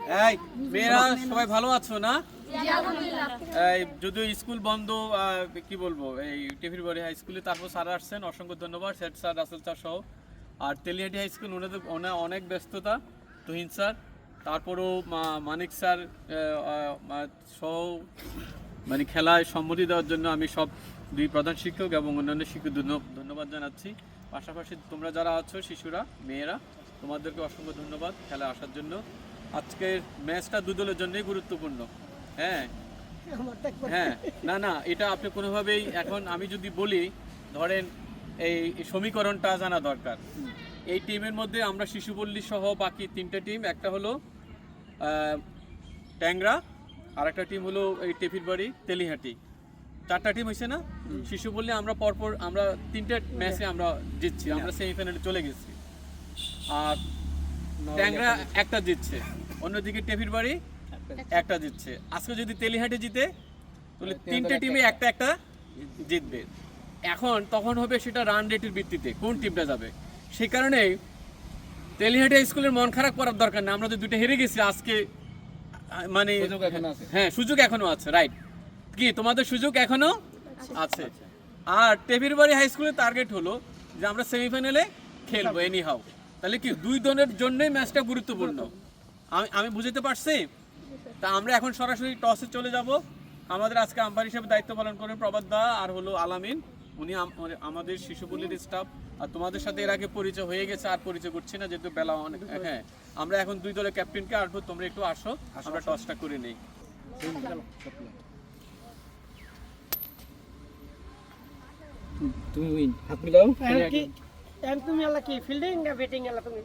এই মেয়েরা সবাই ভালো আছো না? এই যদিও স্কুল বন্ধ, কি বলবো, এই টিভির বাড়ি হাই স্কুলে তারপর স্যার আসছেন, অসংখ্য ধন্যবাদ সেট স্যার, রাসেল স্যার সহ। আর তেলিহাটি হাই স্কুল ওনাদের অনেক ব্যস্ততা, তুহিন স্যার, তারপরও মানিক স্যার সহ মানে খেলায় সম্মতি দেওয়ার জন্য আমি সব দুই প্রধান শিক্ষক এবং অন্যান্য শিক্ষক ধন্যবাদ জানাচ্ছি। পাশাপাশি তোমরা যারা আছো শিশুরা, মেয়েরা, তোমাদেরকে অসংখ্য ধন্যবাদ খেলায় আসার জন্য। আজকের ম্যাচটা দু দলের জন্যই গুরুত্বপূর্ণ। হ্যাঁ হ্যাঁ, না না, এটা আপনি কোনোভাবেই, এখন আমি যদি বলি, ধরেন এই সমীকরণটা জানা দরকার। এই টিমের মধ্যে আমরা শিশুপল্লী সহ বাকি তিনটে টিম, একটা হলো ট্যাংরা, আর একটা টিম হলো এই টেপির বাড়ি তেলিহাটি, চারটা টিম হয়েছে না? শিশুপল্লী আমরা পরপর আমরা তিনটে ম্যাচে আমরা জিতছি, আমরা সেমিফাইনালে চলে গেছি। আর ট্যাংরা একটা জিতছে, অন্যদিকে টেপির বাড়ি একটা জিতছে। আজকে যদি তেলিহাটে জিতে তাহলে তিনটে টিমে একটা একটা জিতবে। এখন তখন হবে সেটা রান রেটের ভিত্তিতে কোন টিমটা যাবে। সেই কারণে তেলিহাটে স্কুলের মন খারাপ করার দরকার নেই। আমরা তো দুটো হেরে গেছি আজকে, মানে হ্যাঁ সুযোগ এখনো আছে, রাইট? কি তোমাদের সুযোগ এখনো আছে? আর টেপির বাড়ি হাই স্কুলের টার্গেট হলো যে আমরা সেমিফাইনালে খেলবো এনি হাউ। তাহলে কি দুই দলের জন্যই ম্যাচটা গুরুত্বপূর্ণ। আমি বুঝতে পারছি। তা আমরা এখন সরাসরি টসে চলে যাব। আমাদের আজকে আম্পায়ার হিসেবে দায়িত্ব পালন করেন প্রবাদ দা আর হলো আলামিন, উনি আমাদের শিশুপল্লীর স্টাফ। আর তোমাদের সাথে এর আগে পরিচয় হয়ে গেছে, আর পরিচয় করছি না যেহেতু বেলা অনেক। হ্যাঁ, আমরা এখন দুই দলের ক্যাপ্টেনকে আসবো, তোমরা একটু আসো, আমরা টসটা করে নেই। তুমি উইন হাত মিলাও। তুমি কি ফিল্ডিং না ব্যাটিং তুমি